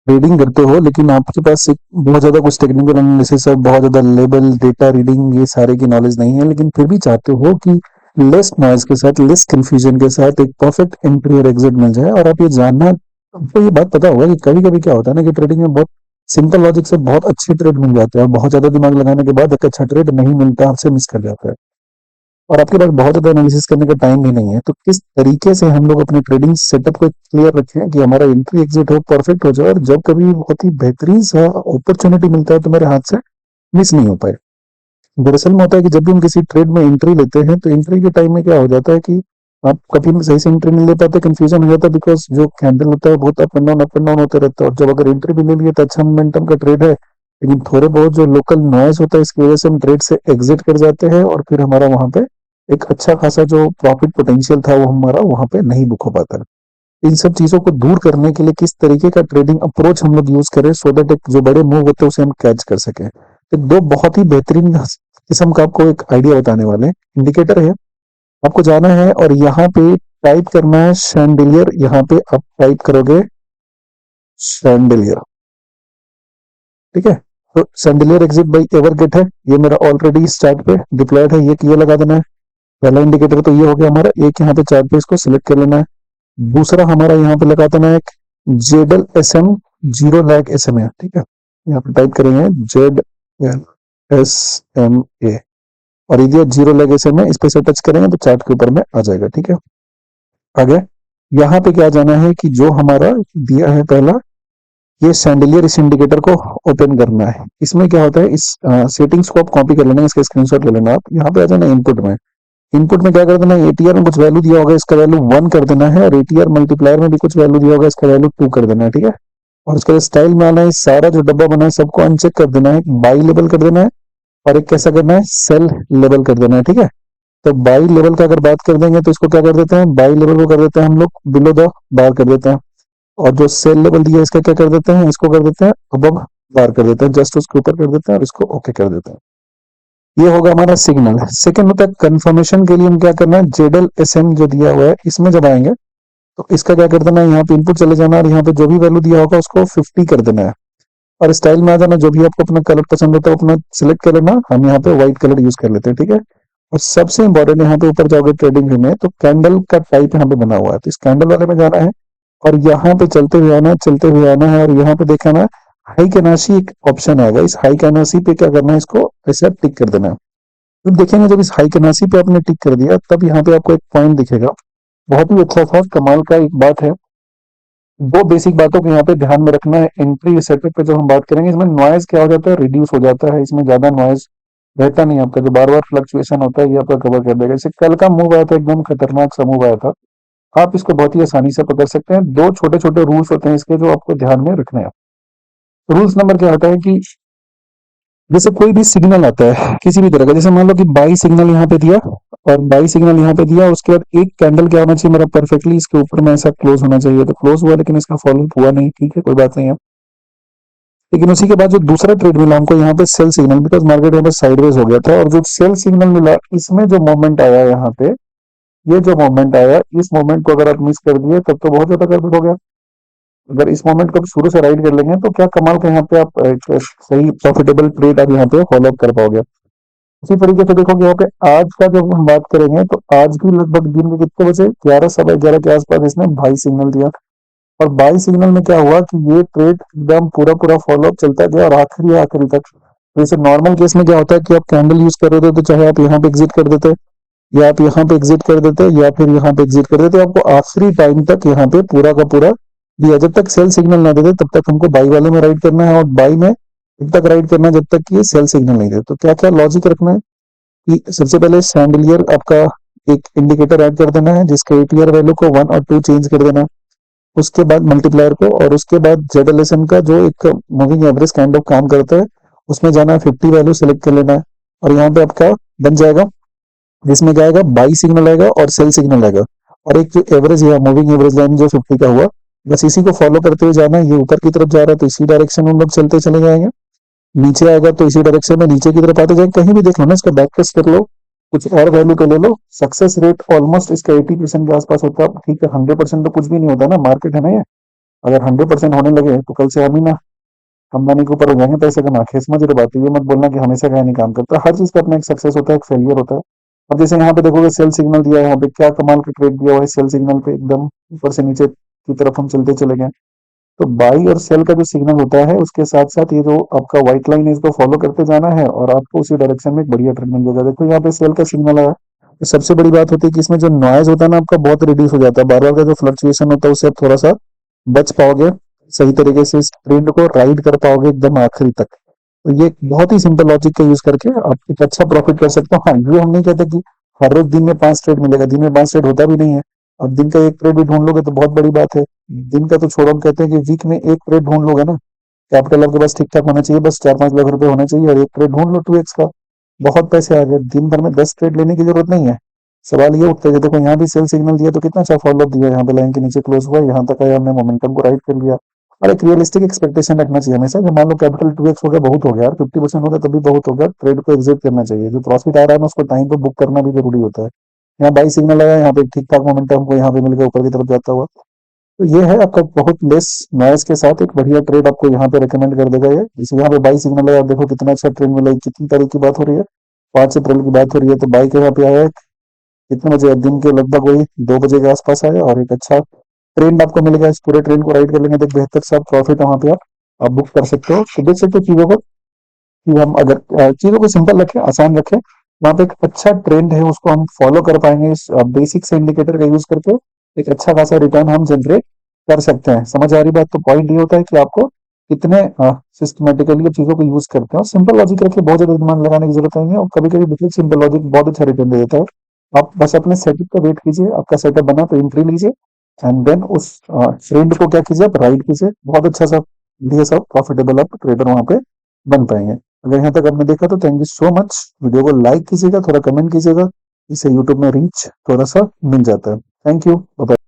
Trading करते हो लेकिन आपके पास एक बहुत ज़्यादा कुछ टेक्निकल एनालिसिस और बहुत ज़्यादा लेवल डेटा रीडिंग ये सारे की नॉलेज नहीं है, लेकिन फिर भी चाहते हो कि लेस नॉइज के साथ, लेस कंफ्यूजन के साथ एक परफेक्ट एंट्री और एग्जिट मिल जाए। और आप ये जानना, आपको ये बात पता होगा कि कभी कभी क्या होता है ना कि ट्रेडिंग में बहुत सिंपल लॉजिक से बहुत अच्छे ट्रेड मिल जाते हैं और बहुत ज्यादा दिमाग लगाने के बाद एक अच्छा ट्रेड नहीं मिलता, आपसे मिस कर जाता है और आपके पास बहुत ज्यादा एनालिसिस करने का टाइम भी नहीं है। तो किस तरीके से हम लोग अपने ट्रेडिंग सेटअप को क्लियर रखें कि हमारा एंट्री एग्जिट हो परफेक्ट हो जाए और जब कभी बहुत ही बेहतरीन सा अपॉर्चुनिटी मिलता है तो मेरे हाथ से मिस नहीं हो पाए। दरअसल में होता है कि जब भी हम किसी ट्रेड में एंट्री लेते हैं तो एंट्री के टाइम में क्या हो जाता है कि आप कभी सही से एंट्री नहीं ले पाते, कंफ्यूजन हो जाता है, बिकॉज जो कैंडल होता है बहुत अप एंड डाउन होते रहता है। और जब अगर एंट्री भी ले लिए तो अच्छा मोमेंटम का ट्रेड है, लेकिन थोड़े बहुत जो लोकल नॉइज होता है इसकी वजह से हम ट्रेड से एग्जिट कर जाते हैं और फिर हमारा वहां पे एक अच्छा खासा जो प्रॉफिट पोटेंशियल था वो हमारा वहां पे नहीं बुक हो पाता है। इन सब चीजों को दूर करने के लिए किस तरीके का ट्रेडिंग अप्रोच हम लोग यूज करें सो दैट एक जो बड़े मूव होते हैं उसे हम कैच कर सकें, तो दो बहुत ही बेहतरीन किस्म का आपको एक आइडिया बताने वाले हैं। इंडिकेटर है, आपको जाना है और यहाँ पे टाइप करना है शैंडिलियर। यहाँ पे आप टाइप करोगे शैंडिलियर, ठीक है। तो शैंडिलियर एग्जिट बाई एवरगेट है, ये मेरा ऑलरेडी स्टार्ट पे डिप्लॉयड है, ये लगा देना है। पहला इंडिकेटर तो ये हो गया हमारा, एक यहाँ पे चार्ट पे इसको सिलेक्ट कर लेना है। दूसरा हमारा यहाँ पे लगा देना है एक जेडल S M zero lack S M A, ठीक है। यहाँ पे टाइप करेंगे जेड एस एम ए और ये zero lack S M A, इस पे से टच करेंगे तो चार्ट के ऊपर में आ जाएगा, ठीक है। आगे यहाँ पे क्या जाना है कि जो हमारा दिया है पहला ये सैंडलियर, इस इंडिकेटर को ओपन करना है। इसमें क्या होता है, इस सेटिंग्स को आप कॉपी कर लेना, इसका स्क्रीनशॉट ले लेना। आप यहाँ पे आ जाना इनपुट में, इनपुट में क्या कर देना है, एटीआर में कुछ वैल्यू दिया होगा इसका वैल्यू 1 कर देना है और एटीआर मल्टीप्लायर में भी कुछ वैल्यू दिया होगा इसका वैल्यू 2 कर देना है, ठीक है। और उसके बाद स्टाइल में आना है, सारा जो डब्बा बना है सबको अनचेक कर देना है, बाई लेवल कर देना है और एक कैसा करना है, सेल लेवल कर देना है, ठीक है। तो बाई लेवल का अगर बात कर देंगे तो इसको क्या कर देते हैं, बाई लेवल को कर देते हैं हम लोग बिलो द बार कर देते हैं। और जो सेल लेवल दिया है इसका क्या कर देते हैं, इसको कर देते हैं अबव बार कर देते हैं, जस्ट उसके ऊपर कर देते हैं और इसको ओके कर देते हैं। ये होगा हमारा सिग्नल। सेकंड होता है कंफर्मेशन के लिए हम क्या करना है, जेडल एस एम जो दिया हुआ है इसमें जब आएंगे तो इसका क्या कर देना है, यहाँ पे इनपुट चले जाना और यहाँ पे जो भी वैल्यू दिया होगा उसको 50 कर देना है और स्टाइल में आ जाना। जो भी आपको अपना कलर पसंद होता है अपना सिलेक्ट कर लेना, हम यहाँ पे व्हाइट कलर यूज कर लेते हैं, ठीक है। और सबसे इंपॉर्टेंट यहाँ पे ऊपर जाओगे ट्रेडिंग व्यू में तो कैंडल का टाइप यहाँ पे बना हुआ है, तो इस कैंडल वाले में जाना है और यहाँ पे चलते हुए आना है, चलते हुए आना है और यहाँ पे देखा ना हाई कैनासी एक ऑप्शन आएगा, इस हाई कैनासी पे क्या करना है, इसको ऐसे टिक कर देना है। तो देखेंगे जब इस हाई कैनासी पे आपने टिक कर दिया तब यहाँ पे आपको एक पॉइंट दिखेगा, बहुत ही अच्छा था, कमाल का एक बात है। दो बेसिक बातों को यहाँ पे ध्यान में रखना है। एंट्री सेटअप पे जब हम बात करेंगे इसमें नॉइज क्या हो जाता है, रिड्यूस हो जाता है, इसमें ज्यादा नॉइज रहता नहीं आपका, जो बार बार फ्लक्चुएशन होता है ये आपका कवर कर देगा। जैसे कल का मूव आया था, एकदम खतरनाक सा मूव आया था, आप इसको बहुत ही आसानी से पकड़ सकते हैं। दो छोटे छोटे रूल्स होते हैं इसके जो आपको ध्यान में रखने हैं। रूल्स नंबर क्या होता है कि जैसे कोई भी सिग्नल आता है किसी भी तरह का, जैसे मान लो कि बाई सिग्नल यहाँ पे दिया और बाई सिग्नल यहाँ पे दिया, उसके बाद एक कैंडल क्या होना चाहिए मेरा, परफेक्टली इसके ऊपर में ऐसा क्लोज होना चाहिए, तो क्लोज हुआ लेकिन इसका फॉलो हुआ नहीं, ठीक है कोई बात नहीं है। लेकिन उसी के बाद जो दूसरा ट्रेड मिला हमको यहाँ पे सेल सिग्नल, बिकॉज मार्केट यहाँ पे साइडवेज हो गया था और जो सेल सिग्नल मिला इसमें जो मोमेंट आया यहाँ पे, ये जो मोमेंट आया इस मोमेंट को अगर आप मिस कर दिए तब तो बहुत ज्यादा गड़बड़ हो गया। अगर इस मोमेंट को शुरू से राइड कर लेंगे तो क्या कमाल का यहाँ पे आप एक सही प्रॉफिटेबल ट्रेड आप यहाँ पे फॉलो अप कर पाओगे। उसी तरीके से देखोगे यहाँ पे आज का जब हम बात करेंगे तो आज भी लगभग दिन के कितने बजे, 11 सवा 11 के आसपास इसने बाई सिग्नल दिया और बाई सिग्नल में क्या हुआ कि ये ट्रेड एकदम पूरा पूरा फॉलो अप चलता गया और आखिरी आखिरी तक। जैसे नॉर्मल केस में क्या होता है कि आप कैंडल यूज कर रहे थे तो चाहे आप यहाँ पे एग्जिट कर देते या आप यहाँ पे एग्जिट कर देते या फिर यहाँ पे एग्जिट कर देते, आपको आखिरी टाइम तक यहाँ पे पूरा का पूरा दिया। जब तक सेल सिग्नल ना देते तब तक हमको बाई वाले में राइड करना है और बाई में तब तक राइड करना है जब तक कि ये सेल सिग्नल नहीं दे। तो क्या क्या लॉजिक रखना है कि सबसे पहले सैंडलियर आपका एक इंडिकेटर ऐड कर देना है जिसके एटीआर वैल्यू को 1 और 2 चेंज कर देना है, उसके बाद मल्टीप्लायर को और उसके बाद जेडएलएसएम का जो एक मूविंग एवरेज काइंड ऑफ काम करता है उसमें जाना है, 50 वैल्यू सेलेक्ट कर लेना है और यहाँ पे आपका बन जाएगा जिसमें क्या आएगा, बाई सिग्नल आएगा और सेल सिग्नल आएगा और एक जो एवरेज या मूविंग एवरेज लाइन जो 50 का हुआ, बस इसी को फॉलो करते हुए जाना है। ये ऊपर की तरफ जा रहा है तो इसी डायरेक्शन में हम लोग चलते चले जाएंगे, नीचे आएगा तो इसी डायरेक्शन में नीचे की तरफ आते जाएंगे। कहीं भी देख लो ना, इसका बैक टेस्ट कर लो, कुछ और वैल्यू पे ले लो, सक्सेस रेट ऑलमोस्ट इसका 80% के आसपास होता है। ठीक है 100% तो कुछ भी नहीं होता ना, मार्केट है ना ये। अगर 100% होने लगे तो कल से हम ही ना अंबानी के ऊपर हो जाएंगे पैसे कमा के। समझ रहे बात? ये मत बोलना कि हमेशा का नहीं काम करता, हर चीज का अपना एक सक्सेस होता है, एक फेलियर होता है। अब जैसे यहाँ पे देखोगे सेल सिग्नल दिया है, यहाँ पे क्या कमाल का ट्रेड दिया हुआ है सेल सिग्नल पे, एकदम ऊपर से नीचे की तरफ हम चलते चले गए। तो बाई और सेल का जो सिग्नल होता है उसके साथ साथ ये जो आपका व्हाइट लाइन है इसको फॉलो करते जाना है और आपको उसी डायरेक्शन में एक बढ़िया ट्रेड मिल जाएगा। देखो यहाँ पे सेल का सिग्नल है, तो सबसे बड़ी बात होती है कि इसमें जो नॉइज होता है ना आपका बहुत रिड्यूस हो जाता है, बार बार का जो फ्लक्चुएशन होता है उससे आप थोड़ा सा बच पाओगे, सही तरीके से इस ट्रेंड को राइड कर पाओगे एकदम आखिरी तक। तो ये बहुत ही सिंपल लॉजिक का यूज करके आप एक अच्छा प्रॉफिट कर सकते हो। हाँ, ये हम नहीं कहते कि हर रोज दिन में 5 ट्रेड मिलेगा, दिन में 5 ट्रेड होता भी नहीं है। अब दिन का एक ट्रेड भी ढूंढ लोगे तो बहुत बड़ी बात है। दिन का तो छोड़ो, हम कहते हैं कि वीक में एक ट्रेड ढूंढ लोगे ना, कैपिटल आपके पास ठीक ठाक होना चाहिए, बस 4-5 लाख रुपए होना चाहिए और एक ट्रेड ढूंढ लो 2x का, बहुत पैसे आ गए। दिन भर में 10 ट्रेड लेने की जरूरत नहीं है। सवाल ये उठता है कि देखो यहाँ भी सेल सिग्नल दिया तो कितना अच्छा फॉलोअप दिया, यहाँ पे लाइन के नीचे क्लोज हुआ, यहाँ तक आया, हमने मोमेंटम को राइट कर लिया। और एक रियलिस्टिक एक्सपेक्टेशन रखना चाहिए हमेशा कि मान लो कैपिटल 2x हो गया, बहुत हो गया यार, 50% हो गया तभी बहुत हो गया, ट्रेड को एग्जिट करना चाहिए। जो प्रॉफिट आ रहा है ना उसको टाइम पे बुक करना भी जरूरी होता है। यहाँ बाई सिग्नल आया, यहाँ पे ठीक ठाक मोमेंटम हमको यहाँ पे मिल गया ऊपर की तरफ जाता हुआ। तो ये है आपका बहुत लेस नॉइज के साथ एक बढ़िया ट्रेड आपको यहाँ पे रेकमेंड कर देगा ये। इसी यहाँ पे बाई सिग्नल है, आप देखो कितना अच्छा ट्रेड मिला है। कितनी तारीख की बात हो रही है? 5 अप्रैल की बात हो रही है। तो बाई के यहाँ पे आया, कितने बजे? दिन के लगभग वही 2 बजे के आसपास आया और एक अच्छा ट्रेंड आपको मिलेगा। इस पूरे ट्रेंड को राइड कर लेंगे तो एक बेहतर सा प्रॉफिट वहां पे आप बुक कर सकते हो। तो देख सकते हो चीजों को कि हम अगर चीजों को सिंपल रखें, आसान रखें, वहां पे एक अच्छा ट्रेंड है उसको हम फॉलो कर पाएंगे, इस बेसिक से इंडिकेटर का यूज करके एक अच्छा खासा रिटर्न हम जनरेट कर सकते हैं। समझ आ रही बात? तो पॉइंट ये होता है कि आपको कितने सिस्टमेटिकली चीजों को यूज करते हैं और सिंपल लॉजिक रखिए, बहुत ज्यादा दिमाग लगाने की जरूरत नहीं है। और कभी कभी देखिए सिंपल लॉजिक बहुत अच्छा रिटर्न दे देता है। आप बस अपने सेटअप का वेट कीजिए, आपका सेटअप बना तो एंट्री लीजिए एंड देन उस ट्रेंड को क्या कीजिए, आप राइड कीजिए, बहुत अच्छा सा बढ़िया सा प्रॉफिटेबल आप ट्रेडर वहां पे बन पाएंगे। अगर यहाँ तक आपने देखा तो thank you so much. Video को लाइक कीजिएगा, थोड़ा कमेंट कीजिएगा, इससे यूट्यूब में रीच थोड़ा सा मिल जाता है। Thank you, bye.